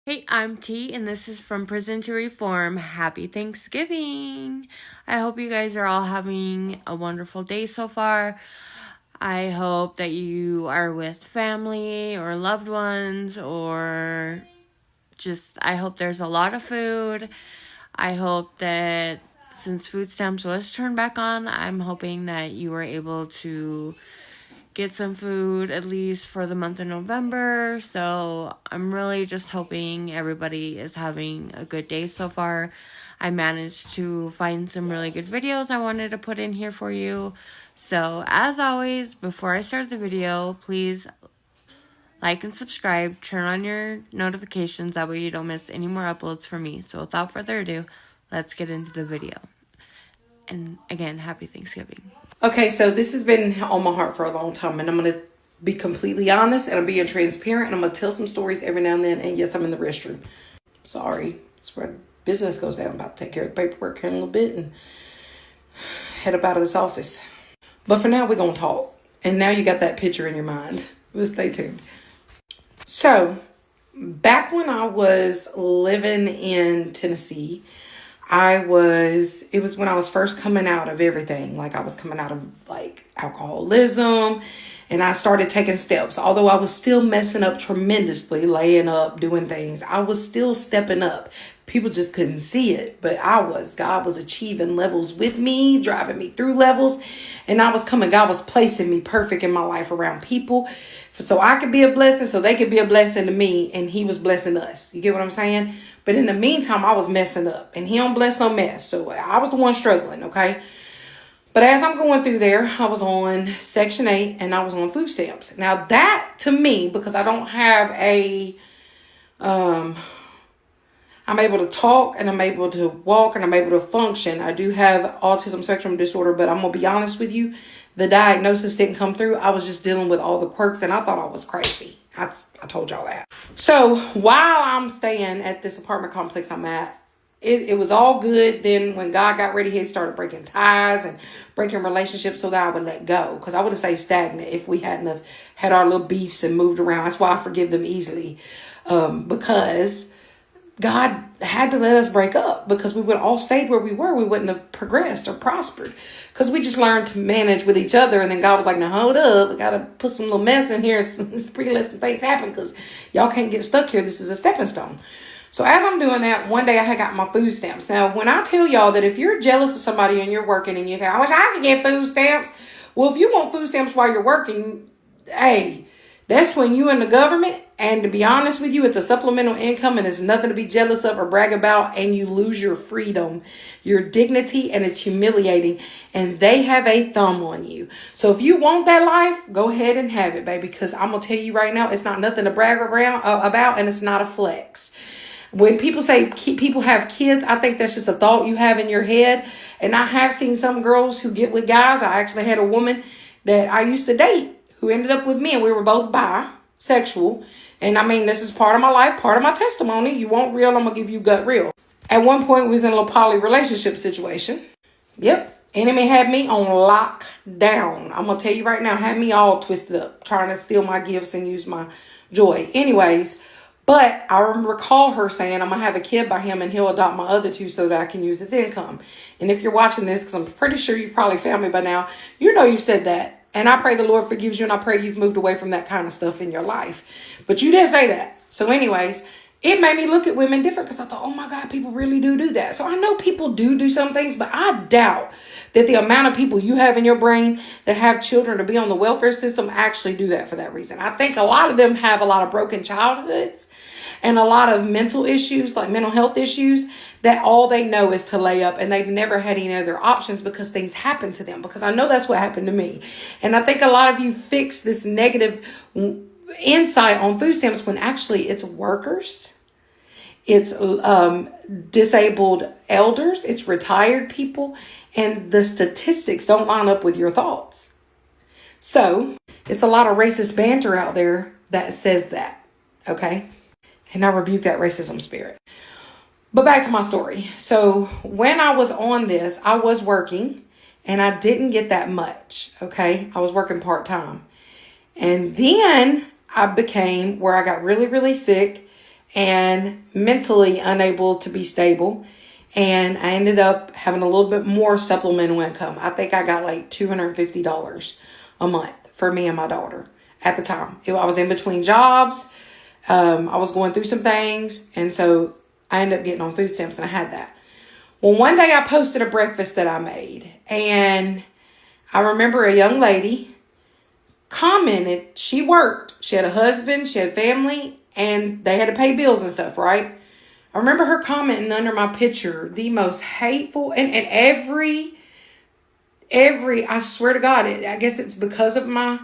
Hey, I'm T, and this is From Prison to Reform. Happy Thanksgiving! I hope you guys are all having a wonderful day so far. I hope that you are with family or loved ones, or I hope there's a lot of food. I hope that since food stamps was turned back on, I'm hoping that you were able to get some food at least for the month of November. So I'm really just hoping everybody is having a good day so far. I managed to find some really good videos I wanted to put in here for you. So as always, before I start the video, please like and subscribe, turn on your notifications, that way you don't miss any more uploads from me. So without further ado, let's get into the video. And again, happy Thanksgiving. Okay, so this has been on my heart for a long time, and I'm going to be completely honest, and I'm being transparent, and I'm going to tell some stories every now and then, and yes, I'm in the restroom. Sorry, it's where business goes down. I'm about to take care of the paperwork here in a little bit and head up out of this office. But for now, we're going to talk, and now you got that picture in your mind. But stay tuned. So, back when I was living in Tennessee, it was when I was first coming out of everything. Like I was coming out of like alcoholism, and I started taking steps. Although I was still messing up tremendously, laying up, doing things, I was still stepping up. People just couldn't see it, but God was achieving levels with me, driving me through levels, and God was placing me perfect in my life around people so I could be a blessing, so they could be a blessing to me, and he was blessing us. You get what I'm saying? But in the meantime, I was messing up, and he don't bless no mess. So I was the one struggling, okay? But as I'm going through there, I was on Section 8, and I was on food stamps. Now that, to me, because I don't have I'm able to talk, and I'm able to walk, and I'm able to function. I do have autism spectrum disorder, but I'm going to be honest with you. The diagnosis didn't come through. I was just dealing with all the quirks, and I thought I was crazy. I told y'all that. So while I'm staying at this apartment complex I'm at, it was all good. Then when God got ready, he started breaking ties and breaking relationships so that I would let go. Because I would have stayed stagnant if we hadn't have had our little beefs and moved around. That's why I forgive them easily. Because God had to let us break up, because we would all stayed where we were. We wouldn't have progressed or prospered, because we just learned to manage with each other. And then God was like, now hold up, we got to put some little mess in here. Let some things happen, because y'all can't get stuck here. This is a stepping stone. So as I'm doing that, one day I had got my food stamps. Now, when I tell y'all that if you're jealous of somebody and you're working and you say, I wish I could get food stamps. Well, if you want food stamps while you're working, hey, that's between you and the government. And to be honest with you, it's a supplemental income, and it's nothing to be jealous of or brag about. And you lose your freedom, your dignity, and it's humiliating. And they have a thumb on you. So if you want that life, go ahead and have it, baby. Because I'm going to tell you right now, it's not nothing to brag around about, and it's not a flex. When people say people have kids, I think that's just a thought you have in your head. And I have seen some girls who get with guys. I actually had a woman that I used to date who ended up with me, and we were both bisexual. And I mean, this is part of my life, part of my testimony. You want real, I'm going to give you gut real. At one point, we was in a little poly relationship situation. Yep. Enemy had me on lockdown. I'm going to tell you right now, had me all twisted up, trying to steal my gifts and use my joy. Anyways, but I recall her saying, I'm going to have a kid by him and he'll adopt my other two so that I can use his income. And if you're watching this, because I'm pretty sure you've probably found me by now, you know you said that. And I pray the Lord forgives you, and I pray you've moved away from that kind of stuff in your life. But you didn't say that. So anyways, it made me look at women different, because I thought, oh my God, people really do that. So I know people do some things, but I doubt that the amount of people you have in your brain that have children to be on the welfare system actually do that for that reason. I think a lot of them have a lot of broken childhoods and a lot of mental issues, like mental health issues, that all they know is to lay up, and they've never had any other options because things happen to them. Because I know that's what happened to me. And I think a lot of you fix this negative insight on food stamps when actually it's workers, it's disabled elders, it's retired people, and the statistics don't line up with your thoughts. So it's a lot of racist banter out there that says that, okay? And I rebuke that racism spirit. But back to my story. So when I was on this, I was working, and I didn't get that much, okay? I was working part-time. And then I became where I got really, really sick, and mentally unable to be stable. And I ended up having a little bit more supplemental income. I think I got like $250 a month for me and my daughter at the time. I was in between jobs. I was going through some things. And so I ended up getting on food stamps, and I had that. Well, one day I posted a breakfast that I made, and I remember a young lady commented. She worked. She had a husband, she had family, and they had to pay bills and stuff, right? I remember her commenting under my picture the most hateful, and every, I swear to God, I guess it's because of my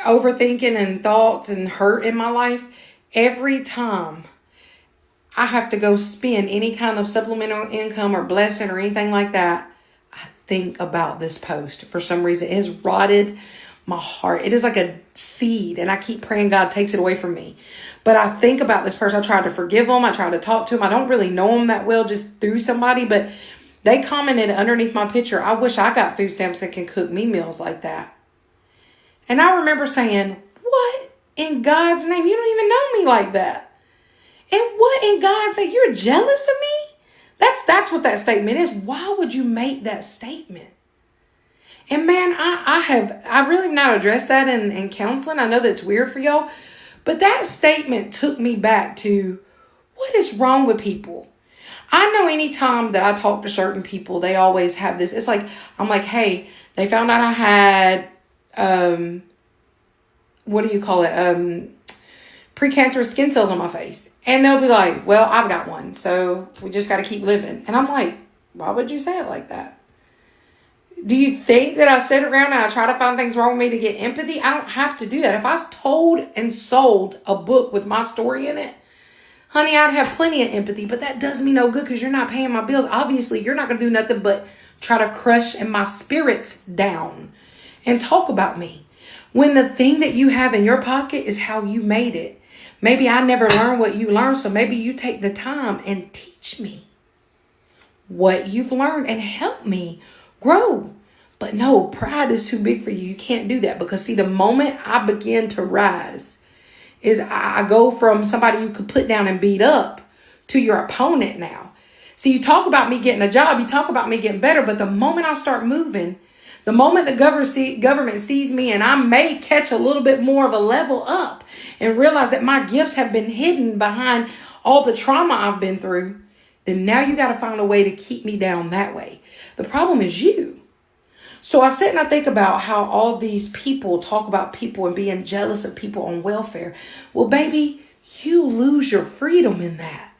overthinking and thoughts and hurt in my life. Every time I have to go spend any kind of supplemental income or blessing or anything like that, I think about this post. For some reason, it has rotted my heart. It is like a seed, and I keep praying God takes it away from me. But I think about this person. I tried to forgive them. I tried to talk to them. I don't really know them that well, just through somebody, but they commented underneath my picture, I wish I got food stamps that can cook me meals like that. And I remember saying, what in God's name? You don't even know me like that. And what in God's name? You're jealous of me? That's what that statement is. Why would you make that statement? And man, I really not addressed that in counseling. I know that's weird for y'all, but that statement took me back to what is wrong with people. I know anytime that I talk to certain people, they always have this. It's like, I'm like, hey, they found out I had, what do you call it? Precancerous skin cells on my face. And they'll be like, well, I've got one, so we just got to keep living. And I'm like, why would you say it like that? Do you think that I sit around and I try to find things wrong with me to get empathy? I don't have to do that. If I told and sold a book with my story in it, honey, I'd have plenty of empathy, but that does me no good because you're not paying my bills. Obviously, you're not going to do nothing but try to crush my spirits down and talk about me. When the thing that you have in your pocket is how you made it. Maybe I never learned what you learned, so maybe you take the time and teach me what you've learned and help me grow. But no, pride is too big for you. You can't do that because see, the moment I begin to rise is I go from somebody you could put down and beat up to your opponent now. See, you talk about me getting a job, you talk about me getting better, but the moment I start moving, the moment the government sees me and I may catch a little bit more of a level up and realize that my gifts have been hidden behind all the trauma I've been through, then now you got to find a way to keep me down that way. The problem is you. So I sit and I think about how all these people talk about people and being jealous of people on welfare. Well, baby, you lose your freedom in that.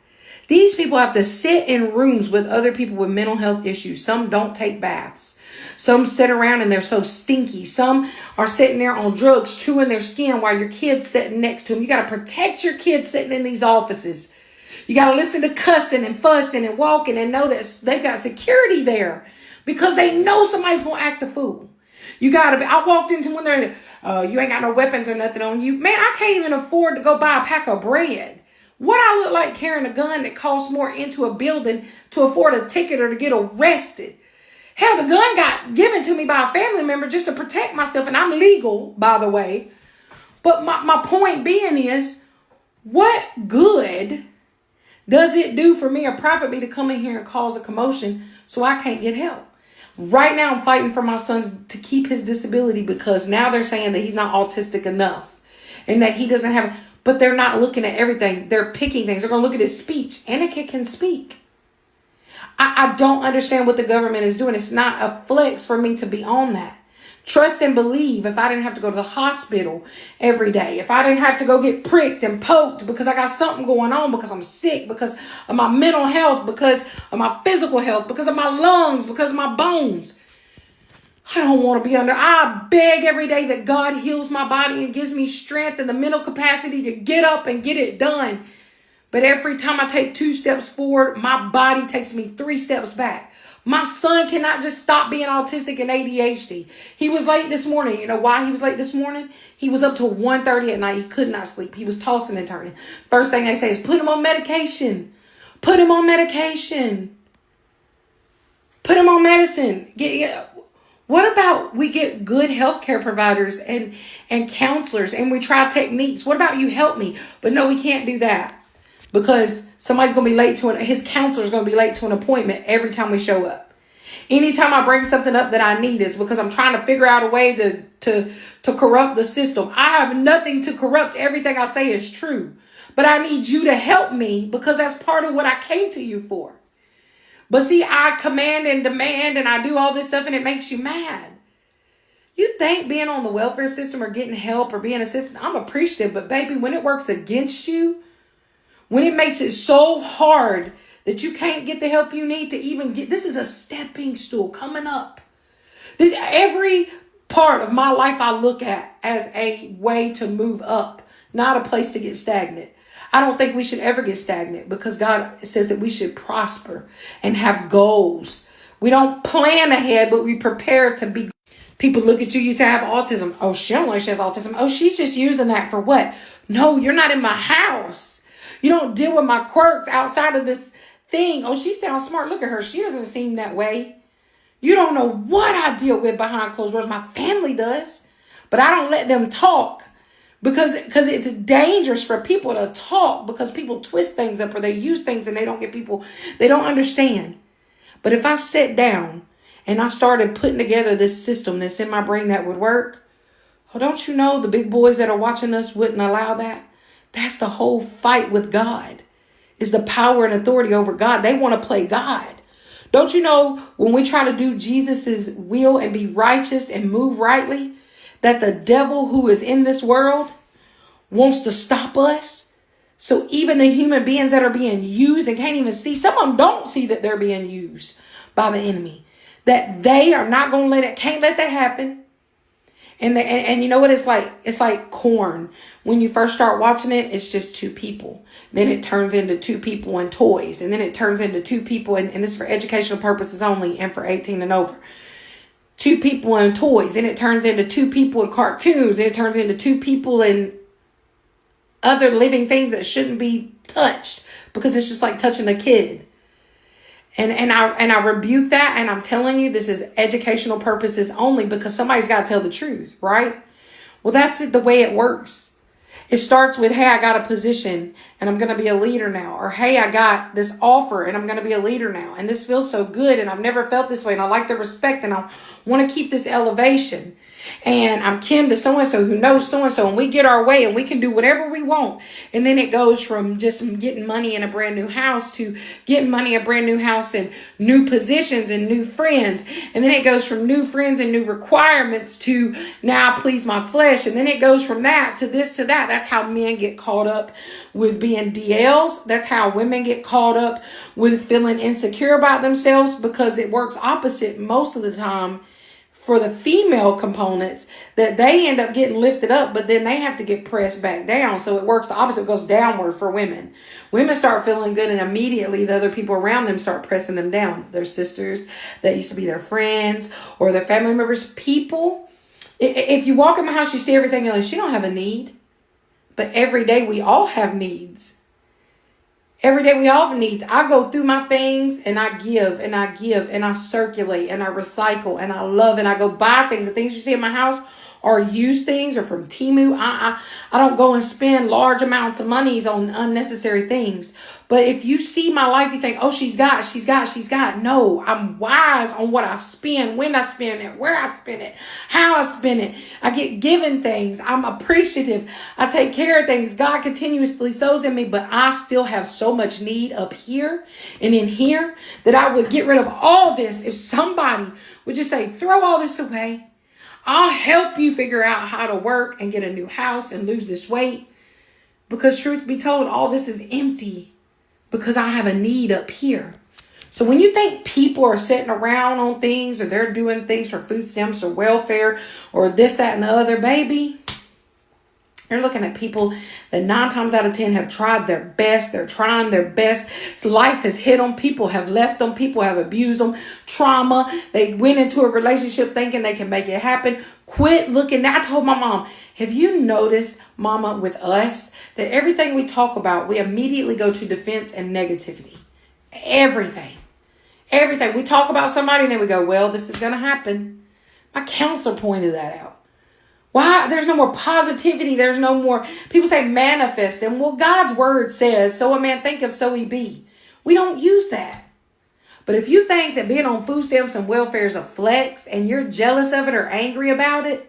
These people have to sit in rooms with other people with mental health issues. Some don't take baths. Some sit around and they're so stinky. Some are sitting there on drugs, chewing their skin while your kid's sitting next to them. You got to protect your kids sitting in these offices. You got to listen to cussing and fussing and walking and know that they've got security there because they know somebody's going to act a fool. You got to be, I walked into when they're, you ain't got no weapons or nothing on you. Man, I can't even afford to go buy a pack of bread. What I look like carrying a gun that costs more into a building to afford a ticket or to get arrested. Hell, the gun got given to me by a family member just to protect myself. And I'm legal, by the way. But my point being is, what good does it do for me or profit me to come in here and cause a commotion so I can't get help? Right now, I'm fighting for my son to keep his disability because now they're saying that he's not autistic enough and that he doesn't have... But they're not looking at everything. They're picking things. They're going to look at his speech. And a kid can speak. I don't understand what the government is doing. It's not a flex for me to be on that. Trust and believe if I didn't have to go to the hospital every day. If I didn't have to go get pricked and poked because I got something going on, because I'm sick, because of my mental health, because of my physical health, because of my lungs, because of my bones. I don't want to be under. I beg every day that God heals my body and gives me strength and the mental capacity to get up and get it done. But every time I take 2 steps forward, my body takes me 3 steps back. My son cannot just stop being autistic and ADHD. He was late this morning. You know why he was late this morning? He was up till 1:30 at night. He could not sleep. He was tossing and turning. First thing they say is put him on medication. Put him on medication. Put him on medicine. What about we get good healthcare providers and counselors and we try techniques? What about you help me? But no, we can't do that. because somebody's going to be late his counselor's going to be late to an appointment every time we show up. Anytime I bring something up that I need, is because I'm trying to figure out a way to corrupt the system. I have nothing to corrupt. Everything I say is true. But I need you to help me, because that's part of what I came to you for. But see, I command and demand and I do all this stuff and it makes you mad. You think being on the welfare system or getting help or being assisted, I'm appreciative. But baby, when it works against you, when it makes it so hard that you can't get the help you need to even get, this is a stepping stool coming up. Every part of my life I look at as a way to move up, not a place to get stagnant. I don't think we should ever get stagnant, because God says that we should prosper and have goals. We don't plan ahead, but we prepare to be. People look at you, you say, I have autism. Oh, she don't like she has autism. Oh, she's just using that for what? No, you're not in my house. You don't deal with my quirks outside of this thing. Oh, she sounds smart. Look at her. She doesn't seem that way. You don't know what I deal with behind closed doors. My family does, but I don't let them talk. Because it's dangerous for people to talk, because people twist things up or they use things and they don't understand. But if I sat down and I started putting together this system that's in my brain that would work, oh, don't you know the big boys that are watching us wouldn't allow that? That's the whole fight with God, is the power and authority over God. They want to play God. Don't you know when we try to do Jesus's will and be righteous and move rightly, that the devil who is in this world wants to stop us? So even the human beings that are being used and can't even see, some of them don't see that they're being used by the enemy, that they are not going to can't let that happen. And you know what it's like? It's like corn. When you first start watching it, it's just two people. Then it turns into two people and toys. And then it turns into two people, and this is for educational purposes only and for 18 and over. Two people and toys, and it turns into two people in cartoons, and it turns into two people in other living things that shouldn't be touched, because it's just like touching a kid. And I rebuke that, and I'm telling you, this is educational purposes only, because somebody's got to tell the truth, right? Well, that's the way it works. It starts with, hey, I got a position and I'm going to be a leader now. Or, hey, I got this offer and I'm going to be a leader now. And this feels so good, and I've never felt this way, and I like the respect, and I want to keep this elevation. And I'm kin to so-and-so who knows so-and-so, and we get our way and we can do whatever we want. And then it goes from just getting money in a brand new house to getting money in a brand new house and new positions and new friends. And then it goes from new friends and new requirements to now I please my flesh. And then it goes from that to this to that. That's how men get caught up with being DLs. That's how women get caught up with feeling insecure about themselves, because it works opposite most of the time for the female components, that they end up getting lifted up, but then they have to get pressed back down. So it works the opposite. It goes downward for women. Women start feeling good, and immediately the other people around them start pressing them down. Their sisters that used to be their friends or their family members. People, if you walk in my house, you see everything else. You don't have a need. But every day we all have needs. Every day we all have needs. I go through my things and I give and I give and I circulate and I recycle and I love and I go buy things. The things you see in my house are used things or from Temu. I don't go and spend large amounts of monies on unnecessary things. But if you see my life, you think, oh, she's got. No, I'm wise on what I spend, when I spend it, where I spend it, how I spend it. I get given things. I'm appreciative. I take care of things. God continuously sows in me, but I still have so much need up here and in here that I would get rid of all this if somebody would just say, throw all this away. I'll help you figure out how to work and get a new house and lose this weight. Because truth be told, all this is empty because I have a need up here. So when you think people are sitting around on things, or they're doing things for food stamps or welfare or this, that, and the other, baby, you're looking at people that 9 times out of 10 have tried their best. They're trying their best. Life has hit them. People have left them. People have abused them. Trauma. They went into a relationship thinking they can make it happen. Quit looking. I told my mom, have you noticed, Mama, with us, that everything we talk about, we immediately go to defense and negativity. Everything. We talk about somebody and then we go, well, this is going to happen. My counselor pointed that out. Why? There's no more positivity. There's no more. People say manifest. And well, God's word says, so a man thinketh, so he be. We don't use that. But if you think that being on food stamps and welfare is a flex and you're jealous of it or angry about it,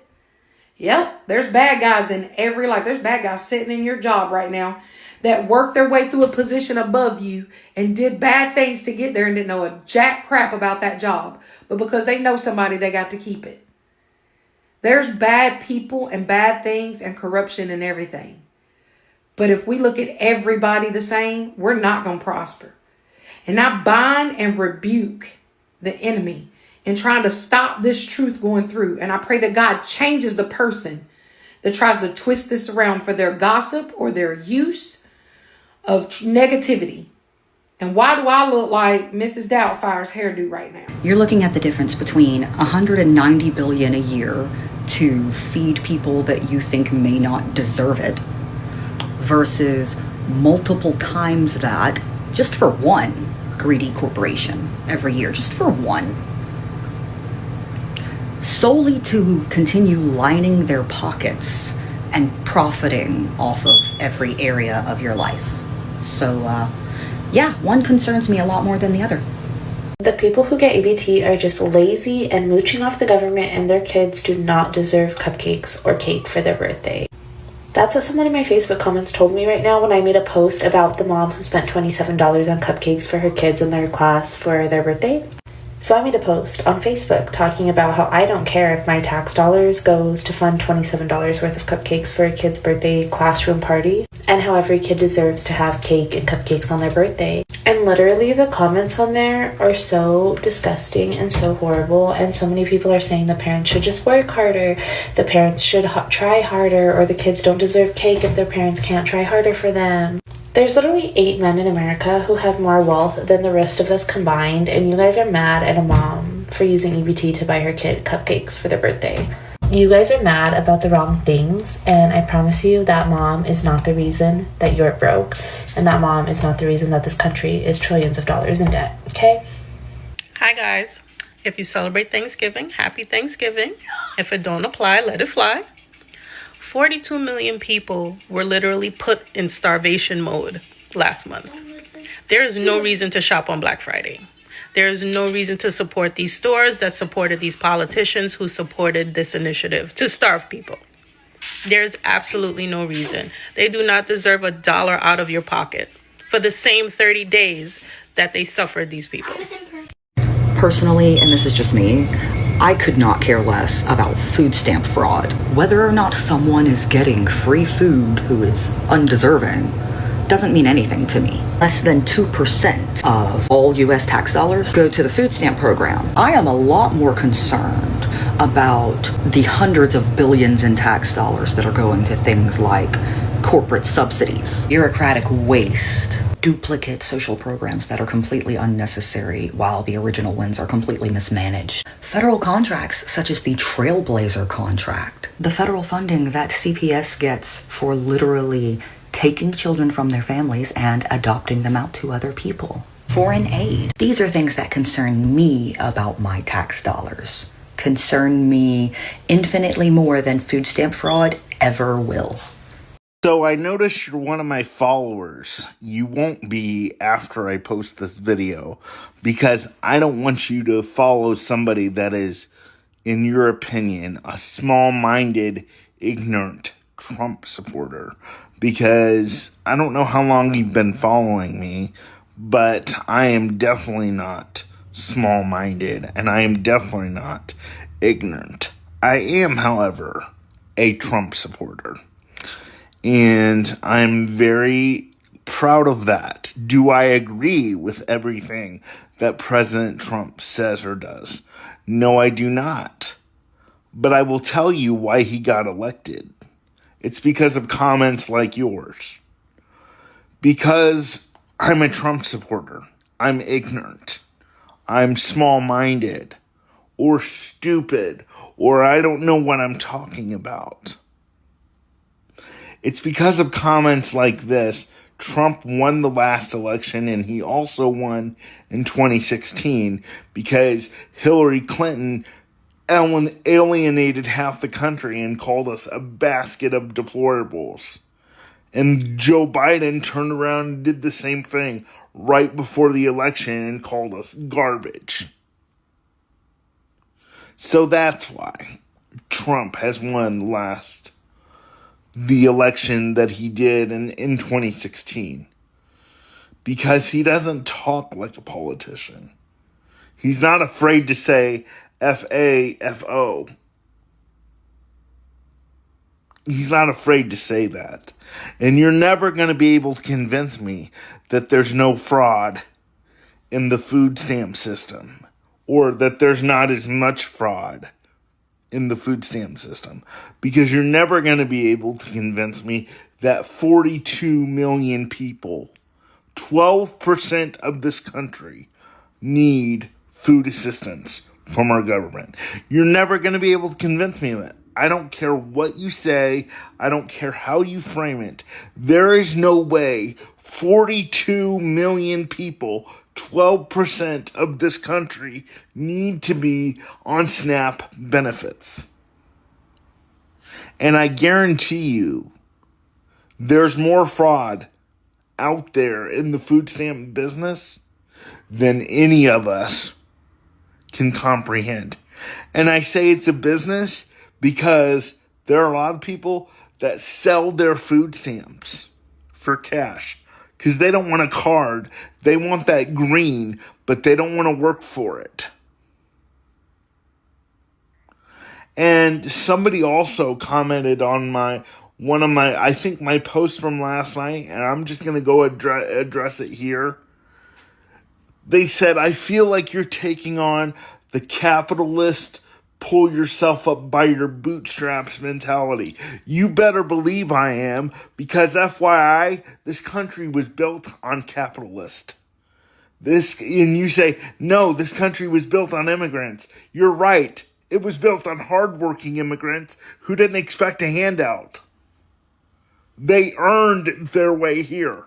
yep, there's bad guys in every life. There's bad guys sitting in your job right now that worked their way through a position above you and did bad things to get there and didn't know a jack crap about that job. But because they know somebody, they got to keep it. There's bad people and bad things and corruption and everything. But if we look at everybody the same, we're not going to prosper. And I bind and rebuke the enemy in trying to stop this truth going through. And I pray that God changes the person that tries to twist this around for their gossip or their use of negativity. And why do I look like Mrs. Doubtfire's hairdo right now? You're looking at the difference between $190 billion a year to feed people that you think may not deserve it versus multiple times that just for one greedy corporation every year, just for one, solely to continue lining their pockets and profiting off of every area of your life. So, yeah, one concerns me a lot more than the other. The people who get EBT are just lazy and mooching off the government, and their kids do not deserve cupcakes or cake for their birthday. That's what someone in my Facebook comments told me right now when I made a post about the mom who spent $27 on cupcakes for her kids in their class for their birthday. So I made a post on Facebook talking about how I don't care if my tax dollars goes to fund $27 worth of cupcakes for a kid's birthday classroom party, and how every kid deserves to have cake and cupcakes on their birthday. And literally the comments on there are so disgusting and so horrible, and so many people are saying the parents should just work harder, the parents should try harder, or the kids don't deserve cake if their parents can't try harder for them. There's literally 8 men in America who have more wealth than the rest of us combined, and you guys are mad at a mom for using EBT to buy her kid cupcakes for their birthday. You guys are mad about the wrong things, and I promise you that mom is not the reason that you're broke, and that mom is not the reason that this country is trillions of dollars in debt, okay? Hi guys. If you celebrate Thanksgiving, happy Thanksgiving. If it don't apply, let it fly. 42 million people were literally put in starvation mode last month. There is no reason to shop on Black Friday. There is no reason to support these stores that supported these politicians who supported this initiative to starve people. There's absolutely no reason. They do not deserve $1 out of your pocket for the same 30 days that they suffered these people. Personally, and this is just me, I could not care less about food stamp fraud. Whether or not someone is getting free food who is undeserving doesn't mean anything to me. Less than 2% of all US tax dollars go to the food stamp program. I am a lot more concerned about the hundreds of billions in tax dollars that are going to things like corporate subsidies, bureaucratic waste, duplicate social programs that are completely unnecessary while the original ones are completely mismanaged. Federal contracts such as the Trailblazer contract, the federal funding that CPS gets for literally taking children from their families and adopting them out to other people. Foreign aid. These are things that concern me about my tax dollars. Concern me infinitely more than food stamp fraud ever will. So I noticed you're one of my followers. You won't be after I post this video because I don't want you to follow somebody that is, in your opinion, a small-minded, ignorant Trump supporter. Because I don't know how long you've been following me, but I am definitely not small-minded and I am definitely not ignorant. I am, however, a Trump supporter. And I'm very proud of that. Do I agree with everything that President Trump says or does? No, I do not. But I will tell you why he got elected. It's because of comments like yours. Because I'm a Trump supporter. I'm ignorant. I'm small-minded. Or stupid. Or I don't know what I'm talking about. It's because of comments like this. Trump won the last election and he also won in 2016 because Hillary Clinton alienated half the country and called us a basket of deplorables. And Joe Biden turned around and did the same thing right before the election and called us garbage. So that's why Trump has won the election that he did in 2016. Because he doesn't talk like a politician. He's not afraid to say F-A-F-O. He's not afraid to say that. And you're never going to be able to convince me that there's no fraud in the food stamp system, or that there's not as much fraud in the food stamp system, because you're never going to be able to convince me that 42 million people, 12% of this country, need food assistance from our government. You're never going to be able to convince me of it. I don't care what you say. I don't care how you frame it. There is no way 42 million people, 12% of this country, need to be on SNAP benefits. And I guarantee you, there's more fraud out there in the food stamp business than any of us can comprehend. And I say it's a business because there are a lot of people that sell their food stamps for cash because they don't want a card. They want that green, but they don't want to work for it. And somebody also commented on my post from last night, and I'm just going to go address it here. They said, I feel like you're taking on the capitalist, pull yourself up by your bootstraps mentality. You better believe I am, because FYI, this country was built on capitalist. And you say, no, this country was built on immigrants. You're right. It was built on hardworking immigrants who didn't expect a handout. They earned their way here.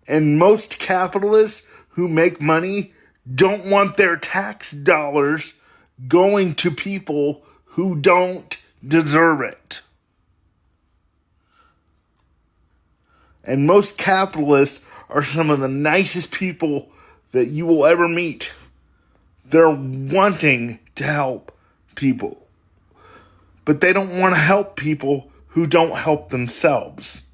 And most capitalists who make money don't want their tax dollars going to people who don't deserve it. And most capitalists are some of the nicest people that you will ever meet. They're wanting to help people, but they don't want to help people who don't help themselves.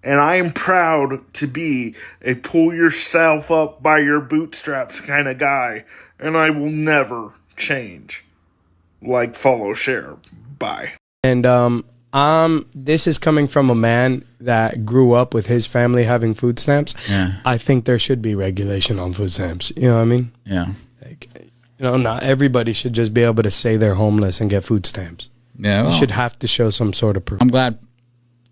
And I am proud to be a pull yourself up by your bootstraps kind of guy, and I will never change. Like, follow, share, bye. And this is coming from a man that grew up with his family having food stamps. Yeah. I think there should be regulation on food stamps. You know what I mean? Yeah. Like, not everybody should just be able to say they're homeless and get food stamps. Yeah. Well, you should have to show some sort of proof. I'm glad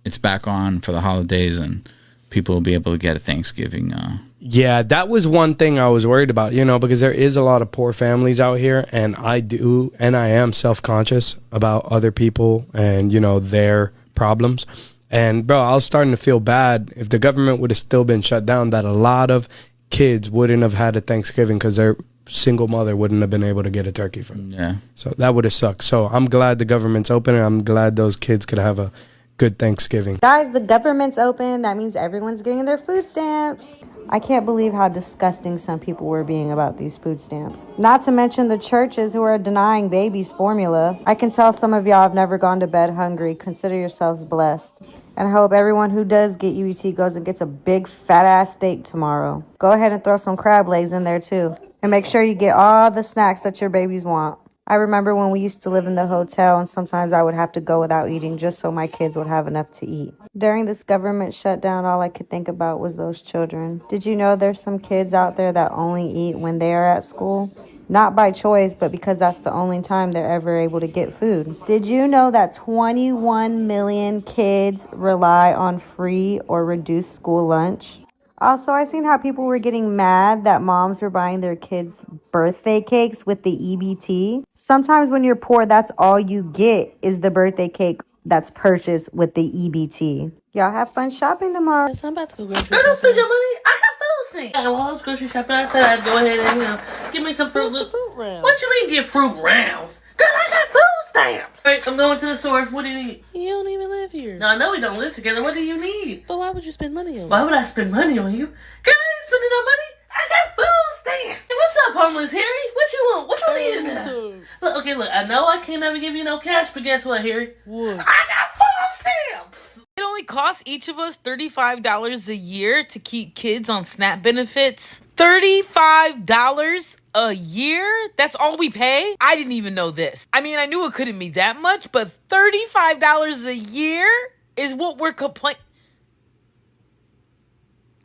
it's back on for the holidays and people will be able to get a Thanksgiving. Yeah, that was one thing I was worried about, because there is a lot of poor families out here, and I am self-conscious about other people and, their problems. And, bro, I was starting to feel bad if the government would have still been shut down, that a lot of kids wouldn't have had a Thanksgiving because their single mother wouldn't have been able to get a turkey for them. Yeah. So that would have sucked. So I'm glad the government's open, and I'm glad those kids could have a good Thanksgiving. Guys, the government's open. That means everyone's getting their food stamps. I can't believe how disgusting some people were being about these food stamps. Not to mention the churches who are denying babies formula. I can tell some of y'all have never gone to bed hungry. Consider yourselves blessed. And I hope everyone who does get EBT goes and gets a big fat ass steak tomorrow. Go ahead and throw some crab legs in there too. And make sure you get all the snacks that your babies want. I remember when we used to live in the hotel, and sometimes I would have to go without eating just so my kids would have enough to eat. During this government shutdown, all I could think about was those children. Did you know there's some kids out there that only eat when they are at school? Not by choice, but because that's the only time they're ever able to get food. Did you know that 21 million kids rely on free or reduced school lunch? Also, I seen how people were getting mad that moms were buying their kids birthday cakes with the EBT. Sometimes when you're poor, that's all you get is the birthday cake that's purchased with the EBT. Y'all have fun shopping tomorrow. I'm about to go grocery shopping. Don't spend your money. I got food stamps. Yeah, while I was grocery shopping, I said I'd go ahead and, give me some fruit. Fruit rounds. What you mean get fruit rounds? Girl, I got food stamps. Right, I'm going to the store. What do you need? You don't even live here. No, I know we don't live together. What do you need? But why would you spend money on Why it? would I spend money on you? Girl, I ain't spending no money. I got food stamps. Hey, what's up, homeless Harry? What you want? What you need in there? Look, okay, look, I know I can't ever give you no cash, but guess what, Harry? What? I got food stamps. It only costs each of us $35 a year to keep kids on SNAP benefits. $35 a year? That's all we pay? I didn't even know this. I mean, I knew it couldn't be that much, but $35 a year is what we're complaining.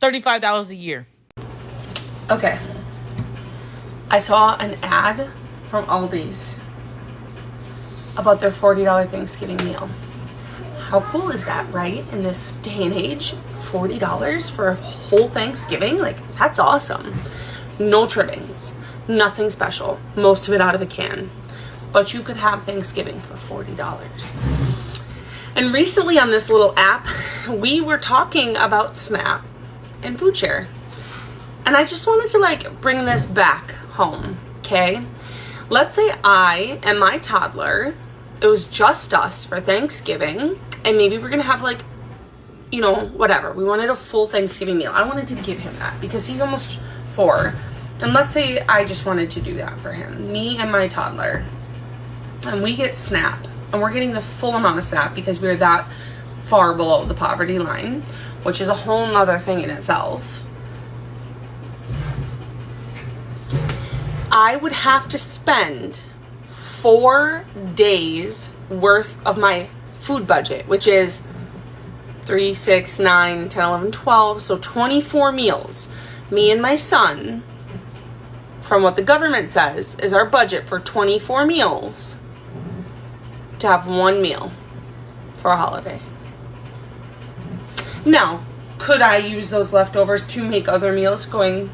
$35 a year. Okay. I saw an ad from Aldi's about their $40 Thanksgiving meal. How cool is that, right? In this day and age, $40 for a whole Thanksgiving? Like, that's awesome. No trimmings, nothing special, most of it out of a can. But you could have Thanksgiving for $40. And recently on this little app, we were talking about SNAP and food share. And I just wanted to bring this back home, okay? Let's say I and my toddler, it was just us for Thanksgiving, and maybe we're gonna have whatever. We wanted a full Thanksgiving meal. I wanted to give him that because he's almost 4. And let's say I just wanted to do that for him, me and my toddler. And we get SNAP, and we're getting the full amount of SNAP because we're that far below the poverty line, which is a whole nother thing in itself. I would have to spend 4 days worth of my food budget, which is 3, 6, 9, 10, 11, 12, so 24 meals. Me and my son, from what the government says, is our budget for 24 meals to have 1 meal for a holiday. Now, could I use those leftovers to make other meals going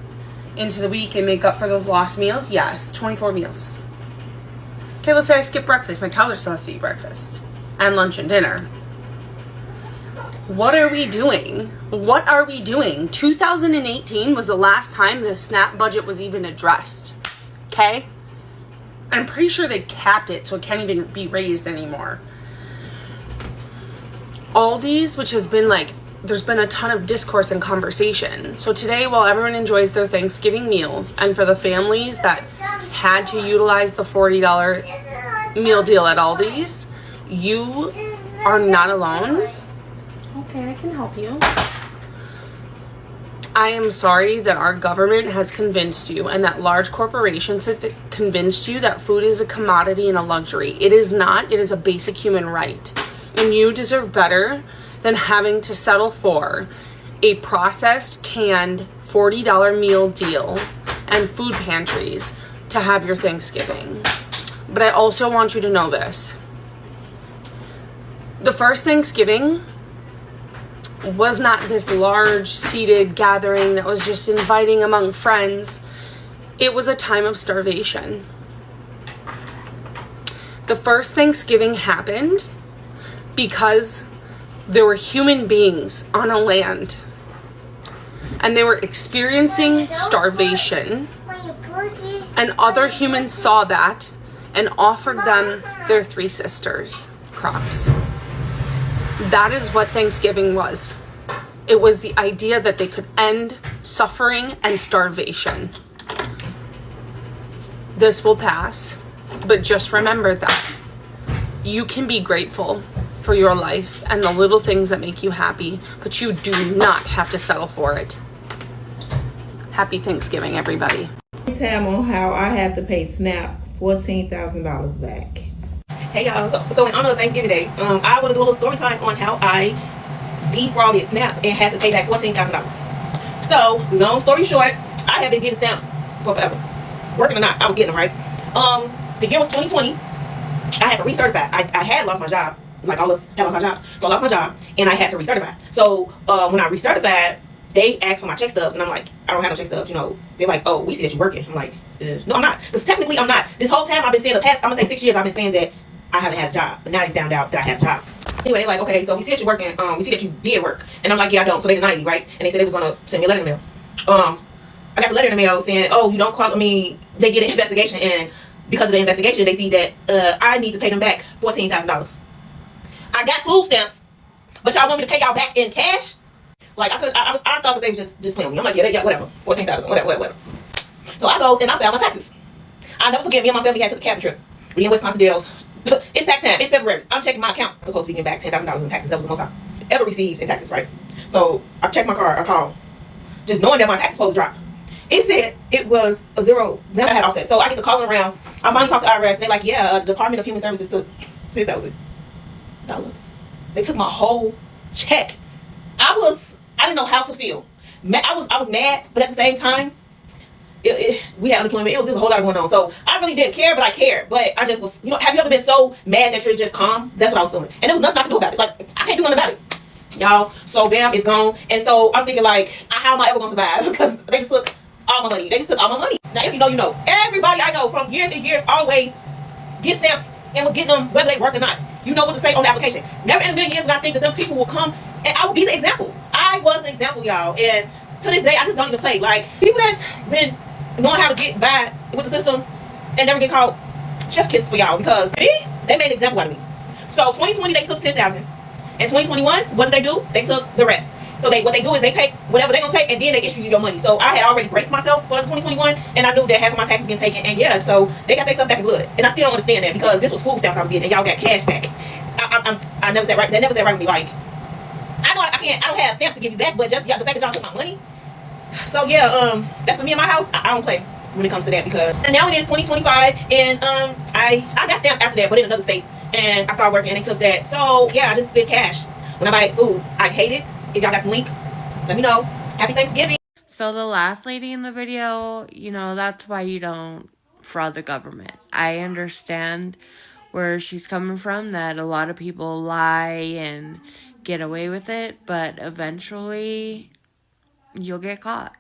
into the week and make up for those lost meals? Yes, 24 meals. Okay, let's say I skip breakfast. My toddler still has to eat breakfast and lunch and dinner. What are we doing? What are we doing? 2018 was the last time the SNAP budget was even addressed. Okay? I'm pretty sure they capped it so it can't even be raised anymore. Aldi's, which has been there's been a ton of discourse and conversation. So today, while everyone enjoys their Thanksgiving meals, and for the families that had to utilize the $40 meal deal at Aldi's, you are not alone. Okay, I can help you. I am sorry that our government has convinced you and that large corporations have convinced you that food is a commodity and a luxury. It is not. It is a basic human right. And you deserve better than having to settle for a processed, canned $40 meal deal and food pantries to have your Thanksgiving. But I also want you to know this. The first Thanksgiving was not this large seated gathering that was just inviting among friends. It was a time of starvation. The first Thanksgiving happened because there were human beings on a land and they were experiencing starvation, and other humans saw that and offered them their 3 sisters crops. That is what Thanksgiving was. It was the idea that they could end suffering and starvation. This will pass, but just remember that you can be grateful for your life and the little things that make you happy, but you do not have to settle for it. Happy Thanksgiving, everybody. Time on how I had to pay SNAP $14,000 back. Hey y'all, so in honor of Thanksgiving Day, I want to do a little story time on how I defrauded SNAP and had to pay back $14,000. So, long story short, I have been getting stamps for forever. Working or not, I was getting them, right? The year was 2020. I had to recertify. I had lost my job. Like all us had lost our jobs. So I lost my job and I had to recertify. So when I recertified, they asked for my check stubs and I'm like, I don't have no check stubs, They're like, oh, we see that you're working. I'm like, no, I'm not. Because technically I'm not. This whole time I've been saying, the past, I'm going to say 6 years, I've been saying that I haven't had a job. But now they found out that I had a job. Anyway, they're like, okay, so we see that you're working. We see that you did work. And I'm like, yeah, I don't. So they denied me, right? And they said they was going to send me a letter in the mail. I got a letter in the mail saying, oh, you don't qualify. I mean, they did an investigation, and because of the investigation, they see that I need to pay them back $14,000. I got food stamps, but y'all want me to pay y'all back in cash? Like, I thought that they was just playing with me. I'm like, yeah, whatever, 14,000, whatever. So I goes and I filed my taxes. I'll never forget, me and my family had took a cabin trip. We in Wisconsin Dells. It's tax time. It's February. I'm checking my account. I'm supposed to be getting back $10,000 in taxes. That was the most I've ever received in taxes, right? So I checked my card. I called, just knowing that my tax is supposed to drop. It said it was a zero. Then I had offset. So I get to calling around. I finally talked to IRS. And they're like, yeah, the Department of Human Services took $10,000. They took my whole check. I didn't know how to feel. I was mad, but at the same time, we had unemployment. There was a whole lot going on. So I really didn't care, but I cared. But I just was, have you ever been so mad that you're just calm? That's what I was feeling. And there was nothing I could do about it. Like, I can't do nothing about it. Y'all, so bam, it's gone. And so I'm thinking, like, how am I ever going to survive? Because they just took all my money. Now, if you know, you know. Everybody I know from years and years always get stamps and was getting them whether they work or not. You know what to say on the application. Never in a million years did I think that them people will come and I will be the example. I was the example, y'all. And to this day, I just don't even play. Like, people that's been knowing how to get by with the system and never get caught, chef's kiss for y'all. Because me, they made an example out of me. So 2020, they took 10,000. In 2021, what did they do? They took the rest. So what they do is they take whatever they're gonna take and then they issue you your money. So I had already braced myself for 2021 and I knew that half of my tax was getting taken, and yeah, so they got their stuff back in blood. And I still don't understand that because this was food stamps I was getting and y'all got cash back. I never said right. That never said right with me. Like, I know I don't have stamps to give you back, but just the fact that y'all took my money. So yeah, that's for me in my house. I don't play when it comes to that because and now it is 2025 and I got stamps after that, but in another state, and I started working and they took that. So yeah, I just spent cash when I buy food. I hate it. If y'all got some link, let me know. Happy Thanksgiving. So the last lady in the video, that's why you don't fraud the government. I understand where she's coming from, that a lot of people lie and get away with it, but eventually you'll get caught.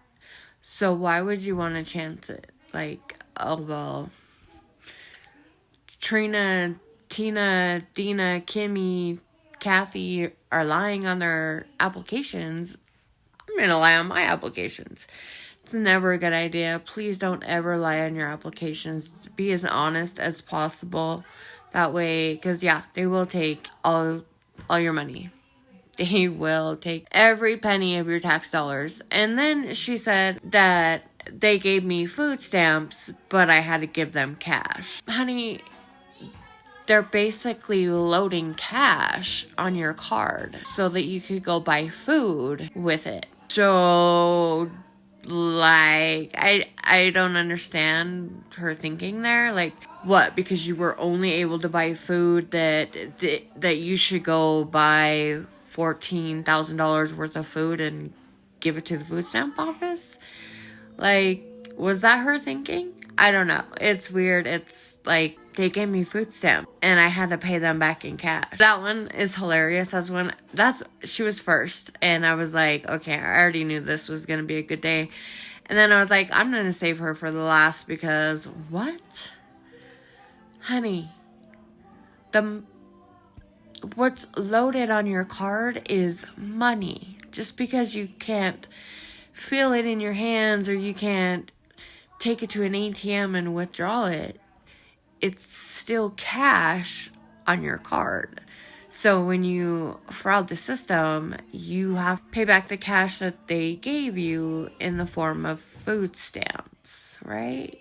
So why would you want to chance it? Like, oh well, Trina, Tina, Dina, Kimmy, Kathy are lying on their applications. I'm going to lie on my applications. It's never a good idea. Please don't ever lie on your applications. Be as honest as possible. That way, because yeah, they will take all your money. They will take every penny of your tax dollars. And then she said that they gave me food stamps, but I had to give them cash. Honey, they're basically loading cash on your card so that you could go buy food with it. So, like, I don't understand her thinking there. Like, what? Because you were only able to buy food that you should go buy $14,000 worth of food and give it to the food stamp office? Like, was that her thinking? I don't know. It's weird. It's like they gave me food stamp and I had to pay them back in cash. That one is hilarious. She was first and I was like, okay, I already knew this was going to be a good day. And then I was like, I'm going to save her for the last because what? Honey, what's loaded on your card is money. Just because you can't feel it in your hands or you can't take it to an ATM and withdraw it, it's still cash on your card. So when you fraud the system, you have to pay back the cash that they gave you in the form of food stamps, right?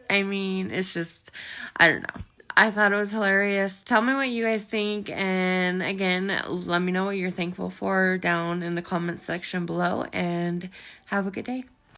I mean, it's just, I don't know. I thought it was hilarious. Tell me what you guys think. And again, let me know what you're thankful for down in the comments section below. And have a good day.